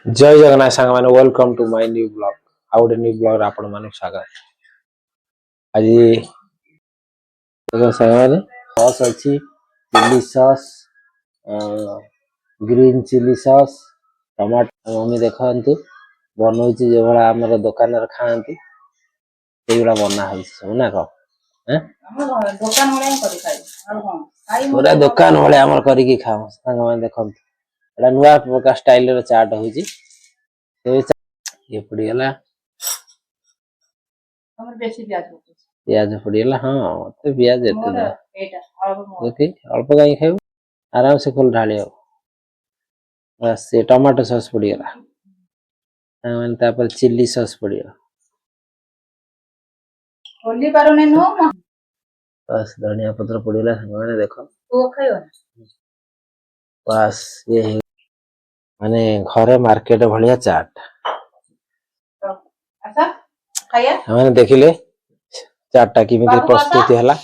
जय जगन्नाथ सांग मैंने welcome to my new blog आउ गोटे न्यू ब्लॉग आपण मानक स्वागत आज सांग मैंने सॉस अच्छी chilli sauce green chilli sauce tomato mummy देखंतु बनौची जे भला हमर दुकान रे खांती सेगुला बना होई सब ना को हैं दुकान वाले करी खाई और कोन खाई पूरा दुकान वाले हमर करी की खाओ सांग मैंने देखंतु एटा नुवा प्रकार स्टाइल रे चाट होई ये पड़ीगला हमर बेसी ब्याज होतो प्याज पड़ीगला हां मते प्याज एते मोर ना एटा और मोर ओके अल्प गाई खाइब आराम से फुल ढाली हो बस ये टमाटो सॉस पड़ीगला मैंने तापर चिल्ली सॉस पड़ीगला होली पारो नै नो बस धनिया पत्र पड़ीगला मैंने देखो तू खाइयो बस ये माने घरे मार्केट भलिया चाट अच्छा खाया मैंने देखिले चाटटा किमिति प्रस्तुति हला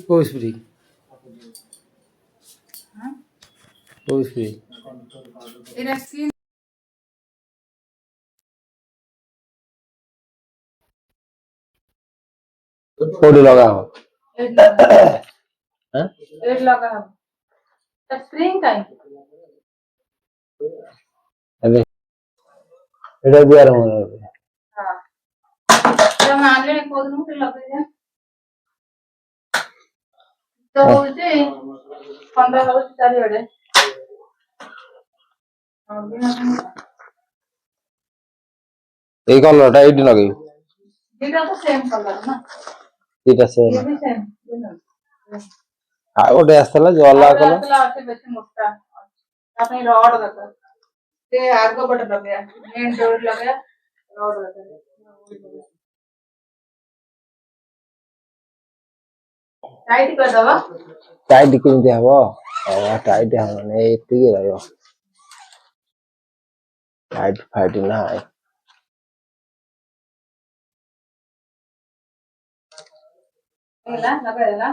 कोस फ्री हां कोस फ्री एरा स्किन कोडी लगा हो हां एड लगा हम त स्प्रिंग काई अबे एडा बियार हो हां तो मानले कोद मु लगे जा तो होते 15 हो चाली बड़े এই কলরটা এইটি লাগাই এটা তো সেম কলর না এটা সেম ये भी सेम আর ওটা আসলে যে অল্লাহ কলর আসলে আছে বেশি মোটা আপনি রড দরকার ते आगो बट लगे मेन डोर लगे रड दरकार टाइट कर दवा टाइट केमती हबो टाइट हबने एतिकी रहयो टाइट फाइट ना एला लगा एला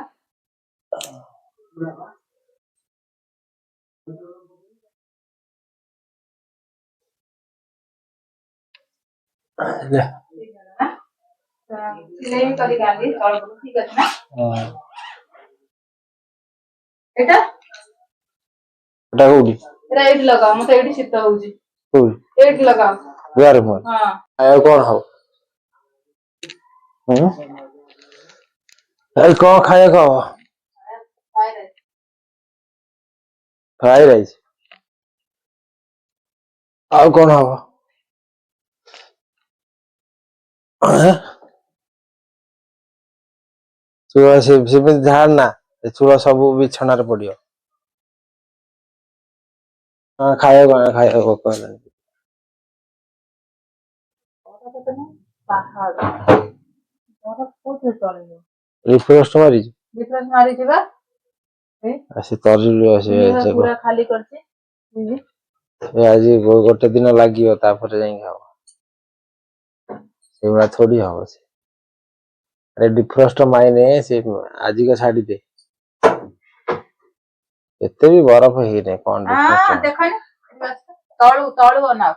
ले सिलाई करी गाली और ठीक है ना हां एटा एटा कोडी राइट लगा मते एडी शीत होउजी कोडी एट लगा यार मोर हां आयो कोन हो हैं ए को खाए को फ्राई राइस आउ कोन हो चूड़ा से झाड़ ना चूड़ा सब बिछणार पड़ियो हां खाए को कहला पहाड़ और कोथे चले रिफ्रेश मारी डिफरेंस मारी थिबा ए आसे तरिलो आसे पूरा खाली करछि बुझी आज गोटे दिन लागियो तापर जाई खाओ सेवा थोड़ी हो से अरे डिफ्रोस्ट माइने से आज का छाड़ी दे एते भी बर्फ हे ने कोन डिफ्रोस्ट हां देखो ने तळु तळु बना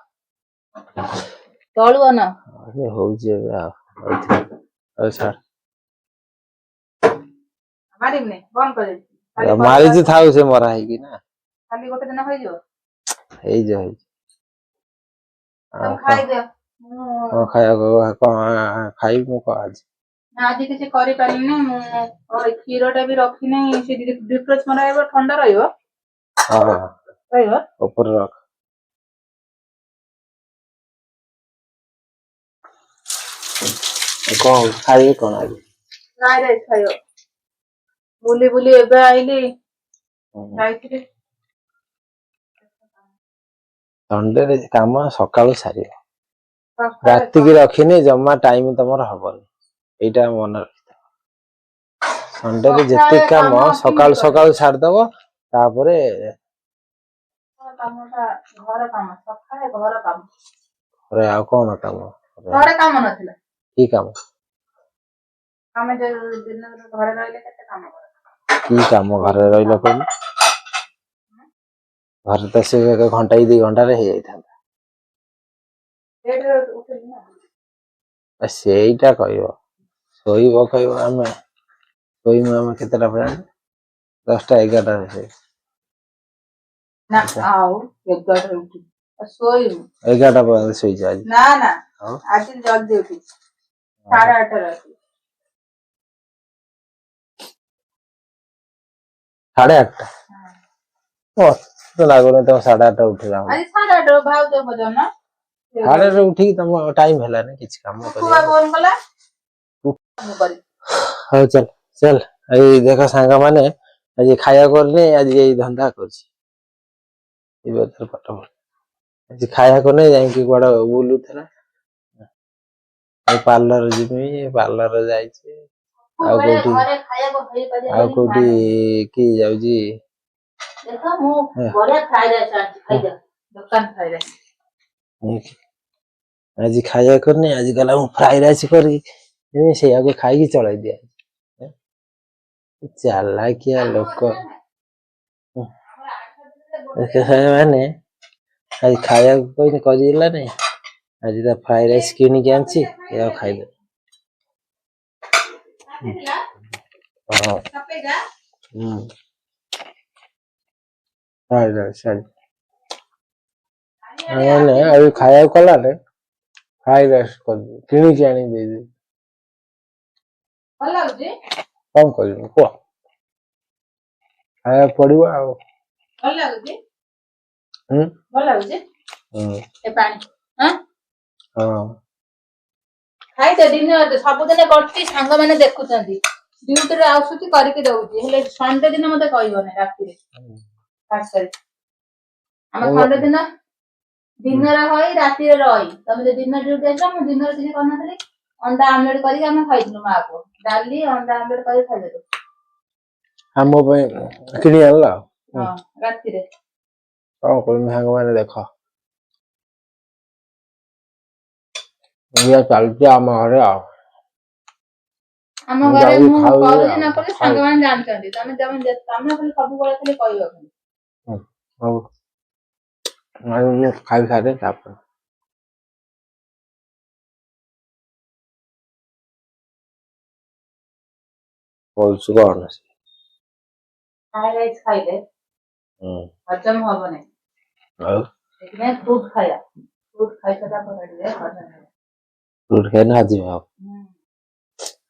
तळु बना अरे हो जे अरे सर मारी ने बंद कर दे मारी जे थाउ से मरा है कि ना खाली गोटे दिन होई जो हे जे तुम खाई दे हां खाया को खाई मु को आज आज किसी करि पालिनी मु और खीरोटा भी रखी नहीं से डिफ्रोज मराइबो ठंडा रहिबो हां रहिबो ऊपर रख कौन खाई कौन आज नाइ रे खायो बुली बुली एबे आइली खाइत्री संडे रे काम सकाळू सारी राति की रखिने जम्मा टाइम तमर हबनी एटा मन संडे रे जते काम सकाळ सकाळ छाड़ दबो तापरे कामटा घर काम सकाळे घर काम अरे आ कोन काम घर काम नथिला की काम हम जे दिन घर रहले केते काम कर की काम घर रहिला कोन ଘରେ ତ ସେ ଘଣ୍ଟା 2 ଘଣ୍ଟାରେ ହେଇଯାଇଥାନ୍ତା। ଲେଟରେ ଉଠିଲି ନା। ସେଇଟା କହିବ, ଶୋଇବ କହିବ ଆମେ ଶୋଇମୁ ଆମେ କେତେଟା ପର୍ଯ୍ୟନ୍ତ? 10ଟା 11ଟାରେ ଶୋଇ ନା ଆଉ 11ଟାରେ ଉଠିଲି। ଶୋଇବୁ 11ଟା ପର୍ଯ୍ୟନ୍ତ ଶୋଇଛ ଆଜି? ନା ନା, ଆଉ ଆଜି ଜଲ୍ଦି ଉଠିଛି 8:30ରେ ଉଠିଛି। 8:30? ମତେ ଲାଗୁନି ତମେ 8:30 ଉଠିଲା ଭଳିଆ। ଆଜି 8:30 ଭାଉଜ ଭଜନ 8:30 ଉଠିକି ତମ ଟାଇମ ହେଲାନି କିଛି କାମ କରିବା। ଫୋନ କଲା ମୁଁ କରି ହଉ ଚାଲ ଚାଲ, ଏଇ ଦେଖ ସାଙ୍ଗମାନେ ଆଜି ଖାଇବା କରିନି, ଆଜି ଏଇ ଧନ୍ଦା କରୁଛି। ପାଠ ପଢ, ଆଜି ଖାଇବା କରିନି ଯାଇକି କୁଆଡେ ବୁଲୁଥିଲା। ପାର୍ଲର ଯିବି, ପାର୍ଲର ଯାଇଛି। ଆଉ କୋଉଠି ଘରେ ଖାଇବାକୁ ହେଇପାରିବନି। ଆଉ କୋଉଠି କି ଯାଉଛି? ଦେଖ ମୁଁ ବଢିଆ ଫ୍ରାଇଡ ରାଇସ୍ ଆଣିଛି, ଖାଇଦେ। ଦୋକାନ ଫ୍ରାଇଡ ରାଇସ୍ ଆଜି ଖାଇବା କରିନି, ଆଜି ଗଲା ମୁଁ ଫ୍ରାଏ ରାଇସ୍ କରିକି ସେଇଆକୁ ଖାଇକି ଚଳେଇ ଦିଏ। ଚାଲାକିଆ ଲୋକ ମାନେ ଆଜି ଖାଇବାକୁ କହିନି କରିଦେଲାନି। ଆଜି ତା ଫ୍ରାଏ ରାଇସ୍ କିଣିକି ଆଣିଛି, ଏଇଆକୁ ଖାଇଦେ। ହଁ ଫ୍ରାଏ ରାଇସ୍ ଆଜି ଖାଇବାକୁ କଲାନି, ଫ୍ରାଏ ରାଇସ୍ କରିଦେବି, କିଣିକି ଆଣି ଦେଇଦେବି। ଭଲ ଲାଗୁଛି? କଣ କରିବି କୁହ? ଖାଇବାକୁ ପଡିବ ଆଉ। ଭଲ ଲାଗୁଛି? ହୁଁ ଭଲ ଲାଗୁଛି? ଏ ପାଣି ହଁ। ଖାଇଦେ, ସବୁଦିନ କରୁଛି, ସାଙ୍ଗମାନେ ଦେଖୁଛନ୍ତି। ଡ୍ୟୁଟିରେ ଆସୁଛି କରିକି ଦଉଛି, ହେଲେ ସଣ୍ଡେ ଦିନ ମତେ କହିବନି ରାତିରେ। ଖାସ କରି ଆମ ସଣ୍ଡେ ଦିନ ଦିନରେ ହଇ ରାତିରେ ରହି, ତମେ ଯଦି ଦିନ ଡ୍ୟୁଟି ଆସିଲ, ମୁଁ ଦିନରେ କିଛି କରିନଥିଲି। ଅଣ୍ଡା ଆମଲେଟ କରିକି ଆମେ ଖାଇଥିଲୁ, ମା ପୁଅ ଡାଲି ଅଣ୍ଡା ଆମଲେଟ କରିକି ଖାଇଦେଲୁ। ଆମ ପାଇଁ କିଣି ଆଣିଲ? ହଁ, ରାତିରେ। କଣ କରିବି ସାଙ୍ଗମାନେ ଦେଖ, ଏଇଆ ଚାଲିଛି ଆମ ଘରେ ଆଉ। ଆମ ଘରେ ମୁଁ ଖାଉଛି କରୁଛି ଆଉ ନ କରୁଛି ସାଙ୍ଗମାନେ ଜାଣିଛନ୍ତି। ତମେ ଖାଲି ସବୁବେଳେ ଖାଲି କହିବ ଖାଲି। ହଉ ମୁଁ ଖାଇ ସାରେ ତାପରେ କହୁଛୁ କଣ? ଫ୍ରାଏ ରାଇସ୍ ଖାଇଲେ ହଜମ ହବନି, ଆଉ ସେଥିପାଇଁ ଫ୍ରୁଟ ଖାଇବା। ଫ୍ରୁଟ ଖାଇସାରିଲା ପରେ ଟିକେ ହଜମ ହବ। ଫ୍ରୁଟ ଖାଇଲେ ହଜମ ହବ।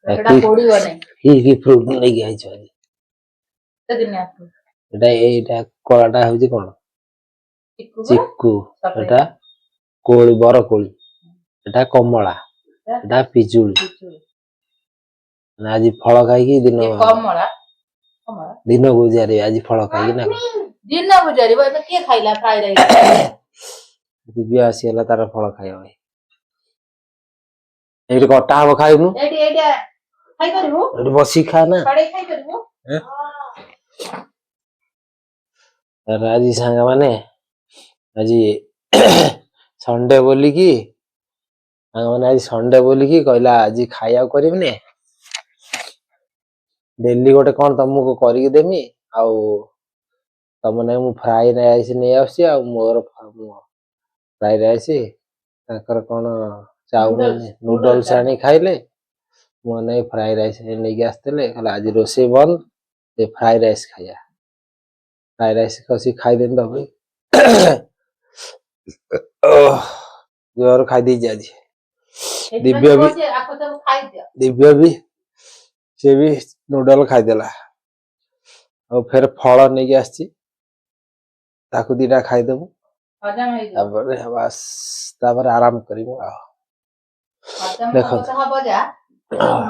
ପେଟଟା ପୋଡିବନି। କି ଫ୍ରୁଟ ନେଇକି ଆଇଛ ଆଜି? ଏଇଟା କଳାଟା ହଉଛି କଣ? ଚିକୁ। ଏଟା କୋଳି, ବରକୋଳି। ଏଟା କମଳା, ଏଟା ପିଜୁଳି। ଆଜି ଫଳ ଖାଇକି ଦିନ ଗୁଜାରିବେ, ଆଜି ଫଳ ଖାଇକି ନା ଦିନ ଗୁଜାରିବ। ଏବେ କିଏ ଖାଇଲା ଫ୍ରାଏ ରାଇସ୍? ଦିବ୍ୟ ଆସିଗଲା ତାର ଫଳ ଖାଇବା ପାଇଁ। ଏଇଠି କଟା ହବ, ଖାଇବୁନୁ? ଖାଇପାରିବୁ? ଏଠି ବସିକି ଖା ନା। ଖାଇପାରିବୁ? ଆଜି ସାଙ୍ଗମାନେ ଆଜି ସଣ୍ଡେ ବୋଲିକି କହିଲା ଆଜି ଖାଇବାକୁ କରିବିନି, ଡେଲି ଗୋଟେ କଣ ତମକୁ କରିକି ଦେମି, ଆଉ ତମ ନାଗି ମୁଁ ଫ୍ରାଏ ରାଇସ୍ ନେଇ ଆସୁଛି, ଆଉ ମୋର ଫ୍ରାଏ ରାଇସ୍, ତାଙ୍କର କଣ ଚାଉମିନ ନୁଡଲସ ଆଣି ଖାଇଲେ, ମୋ ନାଗି ଫ୍ରାଏ ରାଇସ୍ ନେଇକି ଆସିଥିଲେ। କହିଲା ଆଜି ରୋଷେଇ ବନ୍ଦ, ଫ୍ରାଏ ରାଇସ୍ ଖାଇବା। ଫ୍ରାଏ ରାଇସ୍ କଷିକି ଖାଇଦେଲି ତାପରେ ଜୋର ଖାଇଦେଇଛି ଆଜି। ଦିବ୍ୟ ବି ସେ ବି ନୁଡଲ ଖାଇଦେଲା। ଆଉ ଫେର ଫଳ ନେଇକି ଆସିଛି, ତାକୁ 2ଟା ଖାଇଦବୁ, ତାପରେ ବାସ୍, ତାପରେ ଆରାମ କରିବୁ ଆଉ। ଦେଖ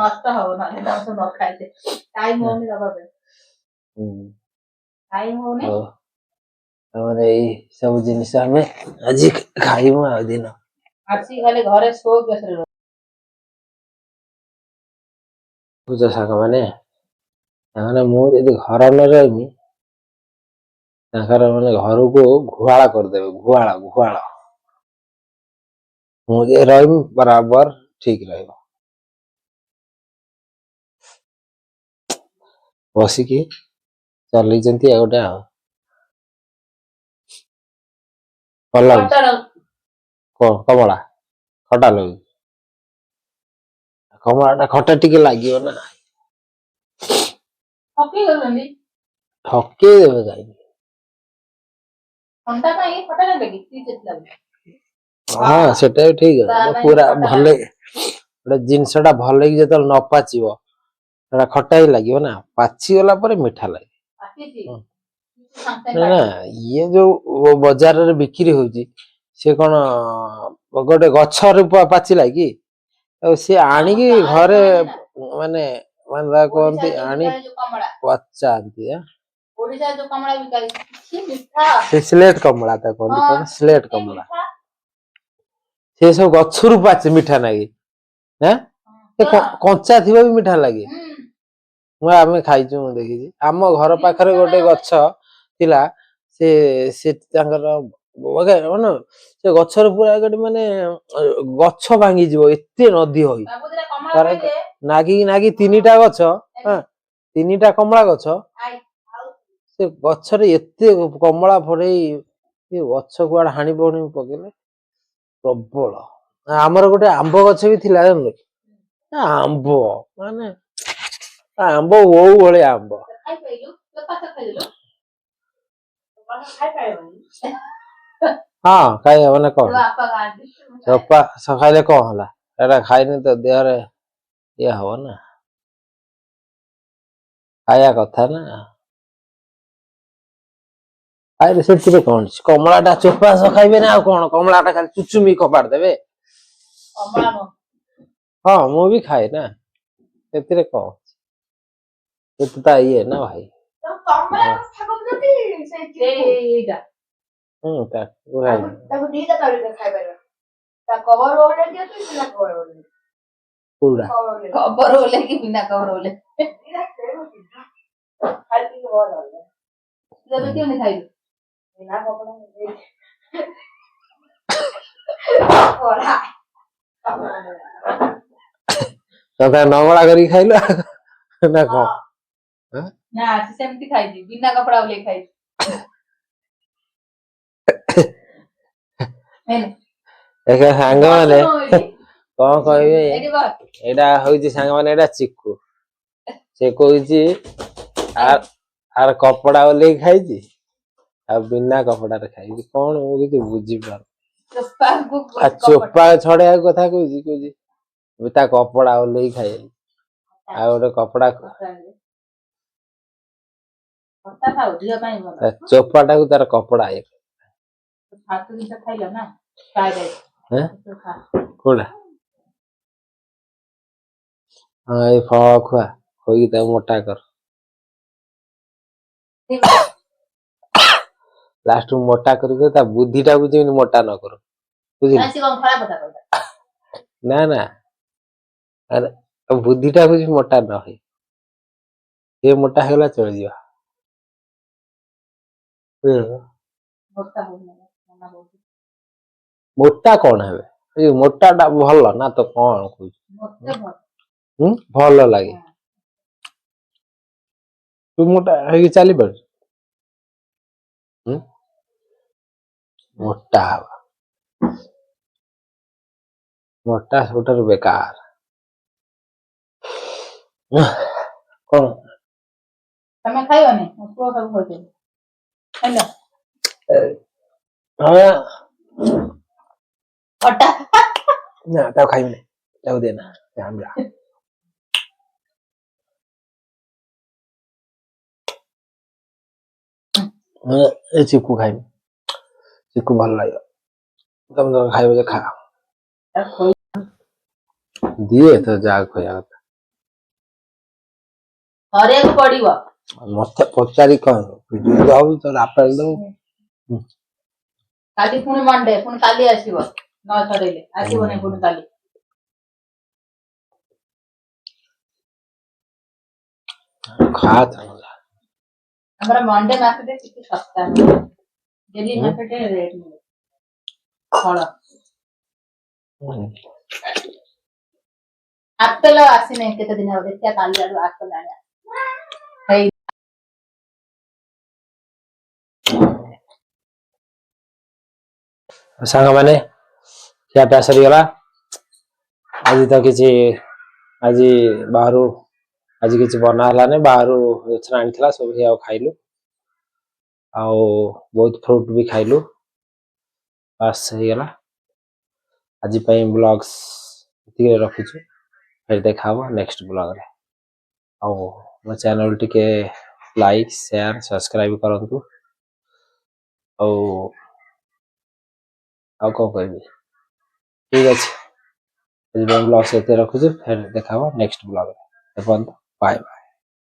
ନଷ୍ଟ ହବ ନହେଲେ ନ ଖାଇଲେ ଟାଇମ ହଉନି ଦବା ପାଇଁ। ଆମର ଏଇ ସବୁ ଜିନିଷ ଆମେ ଆଜି ଖାଇବୁ ଆଉ ଦିନ ଆସିକି ଖାଲି ଘରେ ଶୋ କେସରେ ରହ। ବୁଝ ସାଙ୍ଗମାନେ, ମୁଁ ଯଦି ଘର ନ ରହିବି, ତାଙ୍କର ମାନେ ଘରକୁ ଘୁହାଳ କରିଦେବେ, ଘୁହାଳ। ମୁଁ ଯେ ରହିବି ବରାବର ଠିକ ରହିବ। ବସିକି ଚଲେଇଛନ୍ତି ଆଉ ଗୋଟେ ଆଉ। ଭଲ ଲାଗୁଛି ଖଟା ଲାଗୁଛି। କମଳା ଖଟା ଲାଗୁଛି କମଳା ଟା ଖଟା ଟିକେ ଲାଗିବ ନା ଠକି ଦଉଛନ୍ତି ଠକେଇ ଦେବେ କାହିଁକି ଥଣ୍ଡା ପାଇଁ ଖଟା ନେବେ କି ପିଇ ଲାଗୁଛି। ହଁ ସେଟା ବି ଠିକ ତା ଅଛି ପାଇଁ ପୁରା ଖଟା ଭଲ ଲାଗୁଛି। ଗୋଟେ ଜିନିଷ ଟା ଭଲ ହେଇକି ଯେତେବେଳେ ନ ପାଚିବ ସେଟା ଖଟା ହିଁ ଲାଗିବ ନା ପାଚିଗଲା ପରେ ମିଠା ଲାଗେ ପାଚିଛି ହୁଁ। ସାଙ୍ଗେ ନା ସାଙ୍ଗେ ଇଏ ଯୋଉ ବଜାରରେ ବିକ୍ରି ହଉଛି ସେ କଣ ଗୋଟେ ଗଛରେ ପାଚିଲା କି ଆଉ ସିଏ ଆମ ଆଣିକି ଗାଁରେ ଘରେ ଥୁଆ ହେଇଛି ନା ମାନେ ମାନେ ତାକୁ କୁହନ୍ତି ଓଡିଶାରେ ଯୋଉ ଆଣି ବିକା ଯୋଉ କମଳା ପଚାନ୍ତି ଓଡିଶାରେ ଯୋଉ କମଳା ବିକା କି ମିଠା ସେ ସ୍ଲେଟ କମଳା ତାକୁ କୁହନ୍ତି କଣ ସ୍ଲେଟ କି କମଳା ମିଠା ସେ ସବୁ ଗଛରୁ ପାଚେ ମିଠା ଲାଗେ ସେ କଣ କଞ୍ଚା ଥିବ ବି ମିଠା ଲାଗେ ହୁଁ ଆମେ ଖାଇଛୁ ମୁଁ ଦେଖିଛି ଆମ ଘର କି ପାଖରେ ମିଠା ଗୋଟେ ଖାଇବ ଗଛ ଥିଲା ସେ ସେ ତାଙ୍କର ମାନେ ସେ ଗଛର ପୁରା ଗୋଟେ ମାନେ ଗଛ ଭାଙ୍ଗିଯିବ ଏତେ ନଦୀ ହଇ ବାବୁ ଦିଟା କମଳା ତାର ଖାଇଦେ ନାଗି ତିନିଟା ଗଛ ତିନିଟା କମଳା ଗଛ ଆଇ ଆଉ ସେ ଗଛରେ ଏତେ କମଳା ଫଡେଇ ସେ ଗଛ କୁଆଡେ ହାଣି ପକେଇଲେ ପ୍ରବଳ ଆମର ଗୋଟେ ଆମ୍ବ ଗଛ ବି ଥିଲା ଜାଣିଲୁ ଆମ୍ବ ମାନେ ଆମ୍ବ ଓଉ ଭଳିଆ ଆମ୍ବ ଖାଇପାରିଲୁ ତୋ ପାଖ ଖାଇଦେଲୁ ଖାଇପାରିବନି ହଁ ଖାଇହବ ନା ତୋ କଣ ବାପା ଖାଆନ୍ତି ଚୋପା ଖାଇଲେ କଣ ହେଲା ଏଟା ଖାଇନି ତ ଦେହରେ ଇଏ ହବ ନା ଖାଇବା କଥା ନା ଖାଇଲେ ସେଥିରେ କଣ ଅଛି କମଳା ଟା ଚୋପା ଖାଇବେ ନା ଆଉ କଣ କମଳା ଟା ଖାଲି ଚୁଚୁମି କପାଡ଼ି ଦେବେ କମଳା ନୁହଁ ହଁ ମୁଁ ବି ଖାଏ ନା ସେଥିରେ କଣ ଅଛି ତା ଇଏ ନା ଭାଇ କମଳା କଥା କହୁଛନ୍ତି ସେଇଟା ତାକୁ ଦିଟା ତଳିରେ ଖାଇପାରିବ ତା କଭର ଓଲଟେଇ ଦିଅନ୍ତୁ ବିନା କଭର ଓଲଟେଇ କୋଉଟା କଭର ଓଲେଇକି ବିନା କଭର ଓଲେ ଖାଇକି ଭଲ ତେବେ କେମିତି ଖାଇଲୁ ବିନା କଭର ତତେ ନଙ୍ଗଳା କରିକି ଖାଇଲୁ ନା କଣ ନା ସେ ସେମିତି ଖାଇଛି ବିନା କପଡା ଓଲେଇ ଖାଇଛି ସାଙ୍ଗମାନେ କଣ କହିବେ ଏଇଟା ହଉଛି ସାଙ୍ଗମାନେ ଏଇଟା ଚିକୁ ସେ କହୁଛି ଆର କପଡା ଓହ୍ଲେଇ ଖାଇଛି ଆଉ ବିନା କପଡାରେ ଖାଇଛି କଣ ମୁଁ କିଛି ବୁଝିପାରୁନି ଚୋପା ଛଡେଇବାକୁ କଥା କହୁଛି ତା କପଡା ଓହ୍ଲେଇ ଖାଇ ଆଉ ଗୋଟେ କପଡା ଚୋପା ଟାକୁ ତାର କପଡା କୋଉଟା ହଁ ଏଇ ଫଳ ଖୁଆ ଖୋଇକି ତାକୁ ମୋଟା କର ଲାଷ୍ଟ ମୋଟା କରିକି ତା ବୁଦ୍ଧି ଟାକୁ ଯେମିତି ମୋଟା ନ କରୁ ବୁଝିଲୁ ନା ନା ବୁଦ୍ଧି ଟାକୁ ମୋଟା ନ ହୁଏ ସେ ମୋଟା ହେଇଗଲା ଚଳିଯିବ ମୋଟା କଣ ହେବେ ମୋଟା ଟା ଭଲ ନା ତ କଣ କହୁଛୁ ଭଲ ଲାଗେ ତୁ ମୋଟା ହେଇକି ଚାଲିପାରୁଛୁ ମୋଟା ହବା ମୋଟା ସବୁଠାରୁ ବେକାର କଣ ତମେ ଖାଇବନି ପୁଅ ସବୁ ଖାଉଛନ୍ତି ଖାଇଲ ଖଟା ନା ତାକୁ ଖାଇବିନି ତାକୁ ଦେ ନା ଏ ଚିକୁ ଖାଇବି ଚିକୁ ଭଲ ଲାଗିବ ତମେ ତମେ ଖାଇବ ଯେ ଖା ଦିଏ ତ ଯାହା କହିବା କଥା ଧରିବାକୁ ପଡିବ ମତେ ପଚାରି କଣ ହବୁ ତ ଆପେଲ ଦବୁ କାଲି ପୁଣି ମଣ୍ଡେ ପୁଣି କାଲି ଆସିବ ନ ସରେଇଲେ ଆସିବନି ପୁଣି କାଲି ଆମର ମଣ୍ଡେ ମାର୍କେଟରେ କିଛି ଶସ୍ତା ନୁହେଁ ଡେଲି ମାର୍କେଟରେ ରେଟ୍ ମିଳେ ଫଳ ଆପେଲ ଆସିନି କେତେ ଦିନ ହବ ଦେଖିଆ କାଲି ଆଡୁ ଆପେଲ ଆଣିବା सांग मैंने क्या प्या सरीगला आज तो किसी आज बाहर आज किसी बना हलाने बाहर आनी सब ही खाइलु आउ बहुत फ्रूट भी खाइलु पास गला आज ब्लॉग्स रखुछु फिर देखा नेक्स्ट ब्लॉग रे आउ मो चैनल टिके लाइक शेयर सब्सक्राइब करंतु आउ आउ को कहबी ठीक अछि ब्लॉग से रखुछु फिर देखा नेक्स्ट ब्लॉग रे बाय बाय।